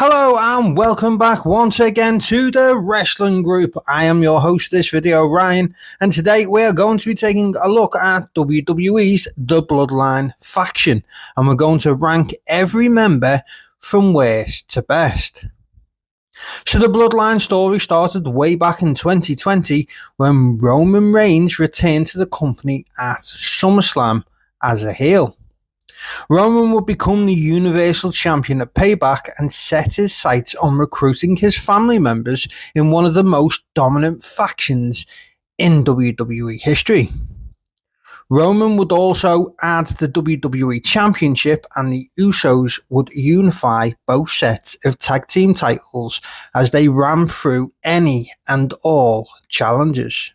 Hello and welcome back once again to the Wrestling Group. I am your host this video, Ryan, and today we are going to be taking a look at WWE's The Bloodline faction, and we're going to rank every member from worst to best. So the Bloodline story started way back in 2020 when Roman Reigns returned to the company at SummerSlam as a heel. Roman would become the Universal Champion at Payback and set his sights on recruiting his family members in one of the most dominant factions in WWE history. Roman would also add the WWE Championship, and the Usos would unify both sets of tag team titles as they ran through any and all challenges.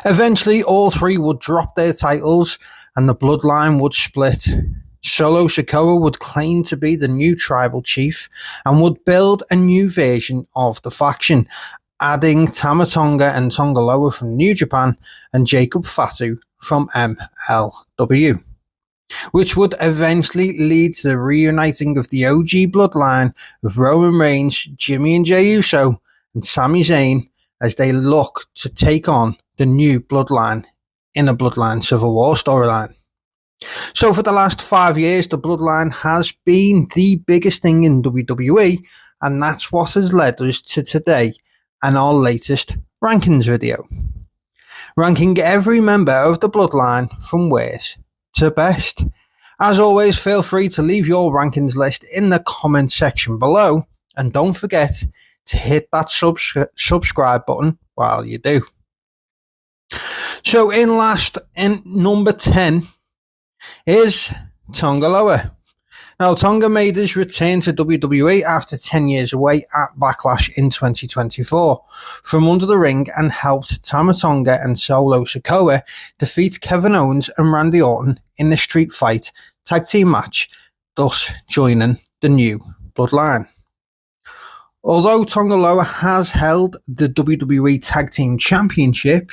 Eventually, all three would drop their titles and the Bloodline would split. Solo Sikoa would claim to be the new tribal chief and would build a new version of the faction, adding Tama Tonga and Tonga Loa from New Japan and Jacob Fatu from MLW, which would eventually lead to the reuniting of the OG Bloodline of Roman Reigns, Jimmy and Jey Uso, and Sami Zayn as they look to take on the new Bloodline in a Bloodline Civil War storyline. So for the last 5 years, the Bloodline has been the biggest thing in WWE, and that's what has led us to today and our latest rankings video. Ranking every member of the Bloodline from worst to best. As always, feel free to leave your rankings list in the comment section below, and don't forget to hit that subscribe button while you do. So in number 10 is Tonga Loa. Now, Tonga made his return to WWE after 10 years away at Backlash in 2024 from under the ring and helped Tama Tonga and Solo Sikoa defeat Kevin Owens and Randy Orton in the Street Fight tag team match, thus joining the new Bloodline. Although Tonga Loa has held the WWE Tag Team Championship,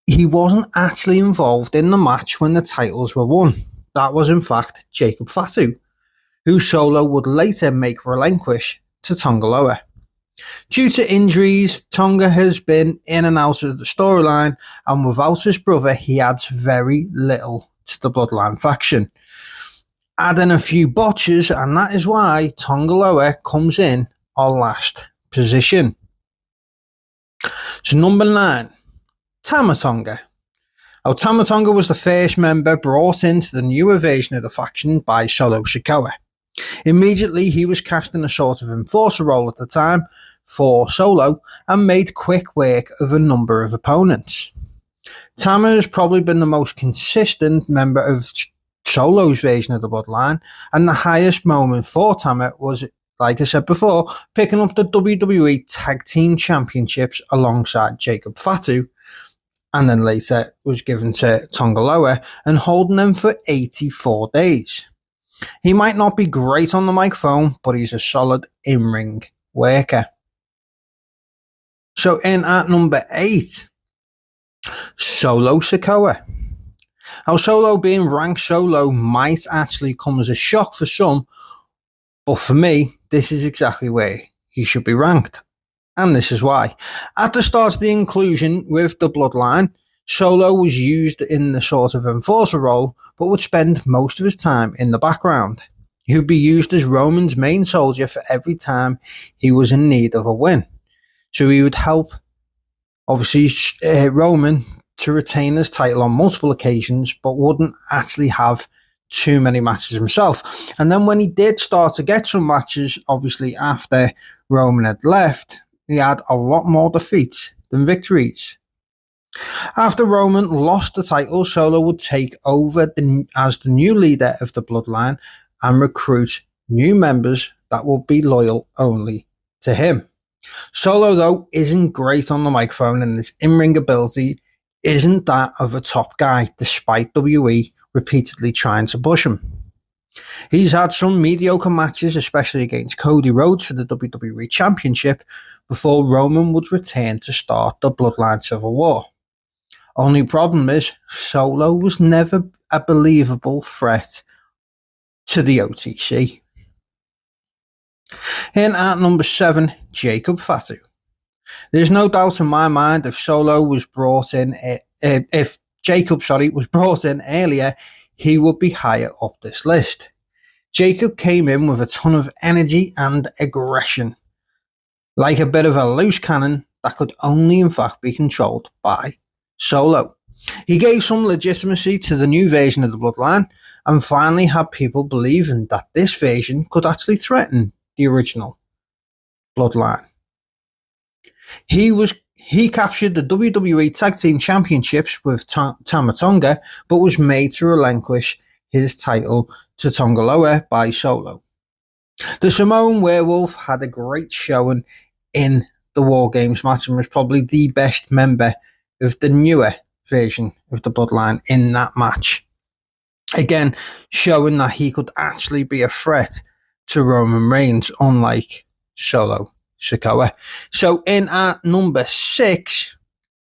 he wasn't actually involved in the match when the titles were won. That was in fact Jacob Fatu, who Solo would later make relinquish to Tonga Loa. Due to injuries, Tonga has been in and out of the storyline, and without his brother, he adds very little to the Bloodline faction, adding a few botches, and that is why Tonga Loa comes in our last position. So number 9. Tama Tonga. Now, Tama Tonga was the first member brought into the newer version of the faction by Solo Sikoa. Immediately, he was cast in a sort of enforcer role at the time for Solo and made quick work of a number of opponents. Tama has probably been the most consistent member of Solo's version of the Bloodline, and the highest moment for Tama was, like I said before, picking up the WWE Tag Team Championships alongside Jacob Fatu, and then later was given to Tonga Loa and holding them for 84 days. He might not be great on the microphone, but he's a solid in-ring worker. So in at number 8, Solo Sikoa. Now, Solo being ranked solo might actually come as a shock for some, but for me, this is exactly where he should be ranked. And this is why. At the start of the inclusion with the Bloodline, Solo was used in the sort of enforcer role, but would spend most of his time in the background. He would be used as Roman's main soldier for every time he was in need of a win. So he would help, obviously, Roman to retain his title on multiple occasions, but wouldn't actually have too many matches himself. And then when he did start to get some matches, obviously after Roman had left, he had a lot more defeats than victories. After Roman lost the title, Solo would take over as the new leader of the Bloodline and recruit new members that would be loyal only to him. Solo, though, isn't great on the microphone, and his in-ring ability isn't that of a top guy, despite WWE repeatedly trying to push him. He's had some mediocre matches, especially against Cody Rhodes for the WWE Championship, before Roman would return to start the Bloodline Civil War. Only problem is, Solo was never a believable threat to the OTC. In at number 7, Jacob Fatu. There's no doubt in my mind if Jacob was brought in earlier, he would be higher up this list. Jacob came in with a ton of energy and aggression, like a bit of a loose cannon that could only in fact be controlled by Solo. He gave some legitimacy to the new version of the Bloodline and finally had people believing that this version could actually threaten the original Bloodline. He captured the WWE Tag Team Championships with Tama Tonga, but was made to relinquish his title to Tonga Loa by Solo. The Samoan Werewolf had a great showing in the War Games match and was probably the best member of the newer version of the Bloodline in that match. Again, showing that he could actually be a threat to Roman Reigns, unlike Solo Sikoa. So in at number 6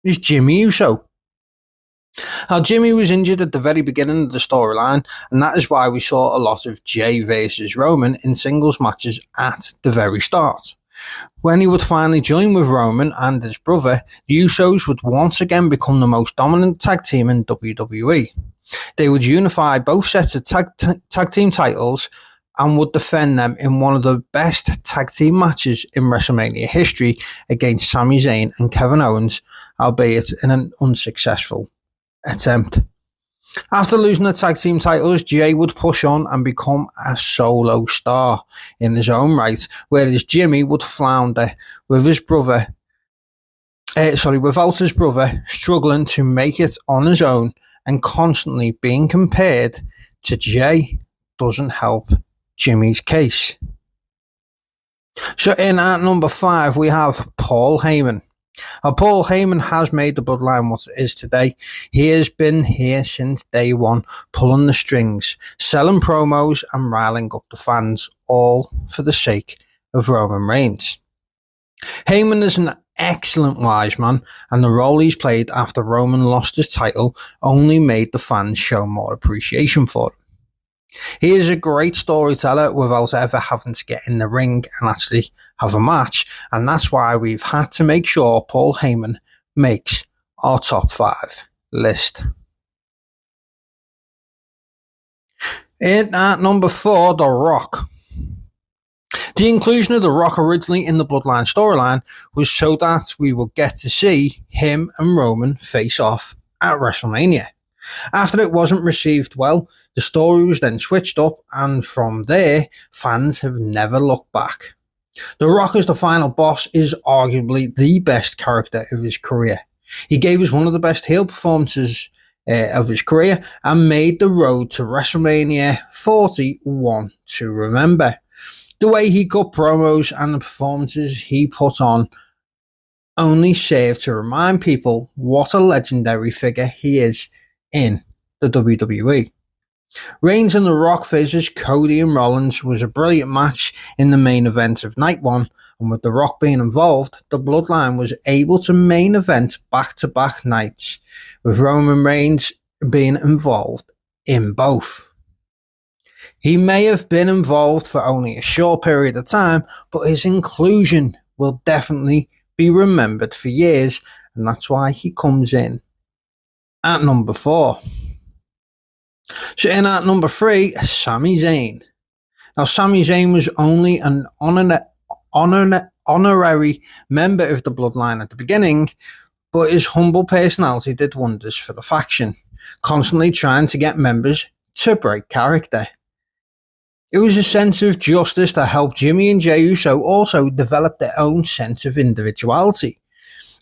is Jimmy Uso. Now, Jimmy was injured at the very beginning of the storyline, and that is why we saw a lot of Jay versus Roman in singles matches at the very start. When he would finally join with Roman and his brother, the Usos would once again become the most dominant tag team in WWE. They would unify both sets of tag team titles and would defend them in one of the best tag team matches in WrestleMania history against Sami Zayn and Kevin Owens, albeit in an unsuccessful attempt. After losing the tag team titles, Jay would push on and become a solo star in his own right, whereas Jimmy would flounder with his brother, without his brother, struggling to make it on his own and constantly being compared to Jay doesn't help Jimmy's case. So in at number 5, we have Paul Heyman. Now, Paul Heyman has made the Bloodline what it is today. He has been here since day one, pulling the strings, selling promos and riling up the fans, all for the sake of Roman Reigns. Heyman is an excellent wise man, and the role he's played after Roman lost his title only made the fans show more appreciation for him. He is a great storyteller without ever having to get in the ring and actually have a match, and that's why we've had to make sure Paul Heyman makes our top 5 list. In at number 4, The Rock. The inclusion of The Rock originally in the Bloodline storyline was so that we would get to see him and Roman face off at WrestleMania. After it wasn't received well, the story was then switched up, and from there, fans have never looked back. The Rock as the final boss is arguably the best character of his career. He gave us one of the best heel performances of his career and made the road to WrestleMania 40 one to remember. The way he cut promos and the performances he put on only served to remind people what a legendary figure he is in the WWE. Reigns and The Rock versus Cody and Rollins was a brilliant match in the main event of night 1, and with The Rock being involved, the Bloodline was able to main event back-to-back nights, with Roman Reigns being involved in both. He may have been involved for only a short period of time, but his inclusion will definitely be remembered for years, and that's why he comes in at number 4. So in at number 3, Sami Zayn. Now, Sami Zayn was only an honorary member of the Bloodline at the beginning, but his humble personality did wonders for the faction, constantly trying to get members to break character. It was a sense of justice that helped Jimmy and Jey Uso also develop their own sense of individuality.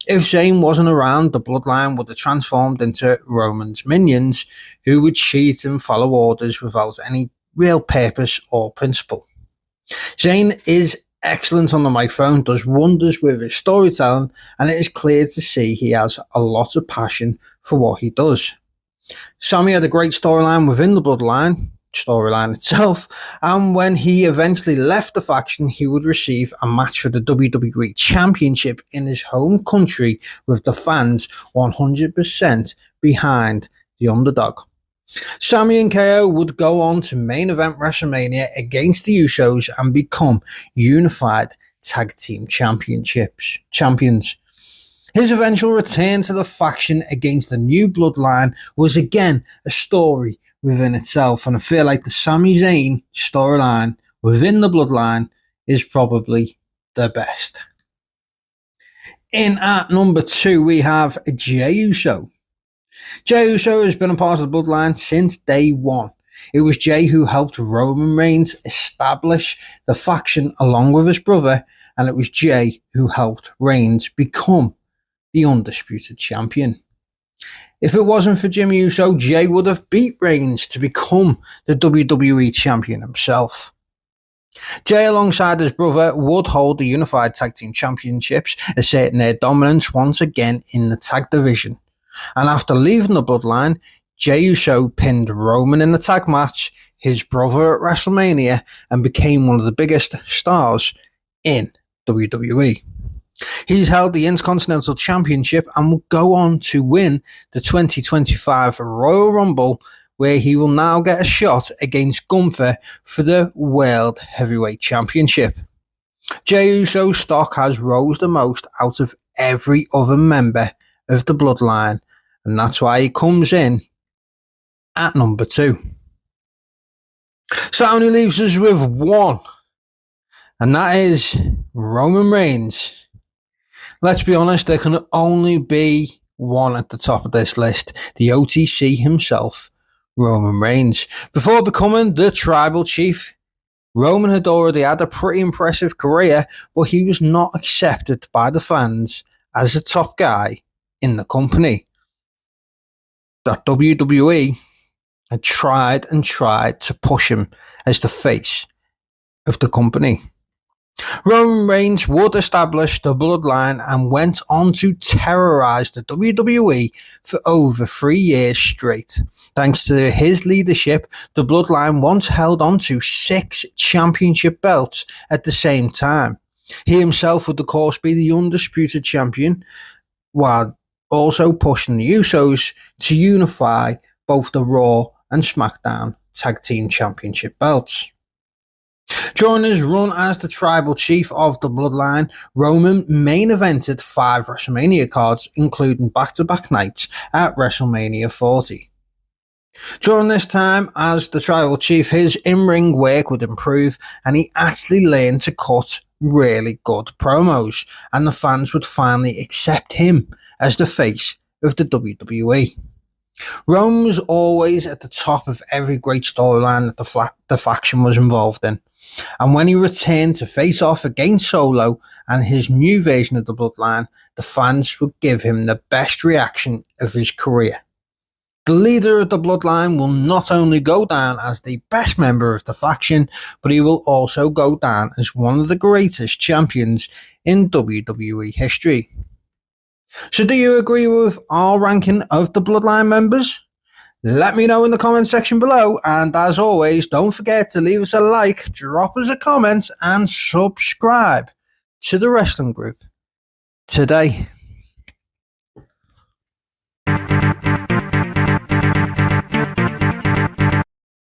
If Zayn wasn't around, the Bloodline would have transformed into Roman's minions, who would cheat and follow orders without any real purpose or principle. Zayn is excellent on the microphone, does wonders with his storytelling, and it is clear to see he has a lot of passion for what he does. Sami had a great storyline within the Bloodline itself, and when he eventually left the faction, he would receive a match for the WWE Championship in his home country, with the fans 100% behind the underdog. Sami and KO would go on to main event WrestleMania against the Usos and become unified tag team champions. His eventual return to the faction against the new Bloodline was again a story within itself, and I feel like the Sami Zayn storyline within the Bloodline is probably the best. In at number 2, we have Jey Uso. Jey Uso has been a part of the Bloodline since day one. It was Jey who helped Roman Reigns establish the faction along with his brother, and it was Jey who helped Reigns become the undisputed champion. If it wasn't for Jimmy Uso, Jey would have beat Reigns to become the WWE champion himself. Jey, alongside his brother, would hold the unified tag team championships, asserting their dominance once again in the tag division. And after leaving the Bloodline, Jey Uso pinned Roman in the tag match, his brother at WrestleMania, and became one of the biggest stars in WWE. He's held the Intercontinental Championship and will go on to win the 2025 Royal Rumble, where he will now get a shot against Gunther for the World Heavyweight Championship. Jey Uso's stock has rose the most out of every other member of the Bloodline, and that's why he comes in at number 2. So that only leaves us with one, and that is Roman Reigns. Let's be honest, there can only be one at the top of this list, the OTC himself, Roman Reigns. Before becoming the tribal chief, Roman had already had a pretty impressive career, but he was not accepted by the fans as a top guy in the company. That WWE had tried and tried to push him as the face of the company. Roman Reigns would establish the Bloodline and went on to terrorize the WWE for over 3 years straight. Thanks to his leadership, the Bloodline once held on to 6 championship belts at the same time. He himself would of course be the undisputed champion, while also pushing the Usos to unify both the Raw and SmackDown Tag Team Championship belts. During his run as the tribal chief of the Bloodline, Roman main evented 5 WrestleMania cards, including back-to-back nights at WrestleMania 40. During this time as the tribal chief, his in-ring work would improve, and he actually learned to cut really good promos, and the fans would finally accept him as the face of the WWE. Roman was always at the top of every great storyline that the faction was involved in, and when he returned to face off against Solo and his new version of the Bloodline, the fans would give him the best reaction of his career. The leader of the Bloodline will not only go down as the best member of the faction, but he will also go down as one of the greatest champions in WWE history. So do you agree with our ranking of the Bloodline members? Let me know in the comment section below, and as always, don't forget to leave us a like, drop us a comment, and subscribe to the wrestling group today.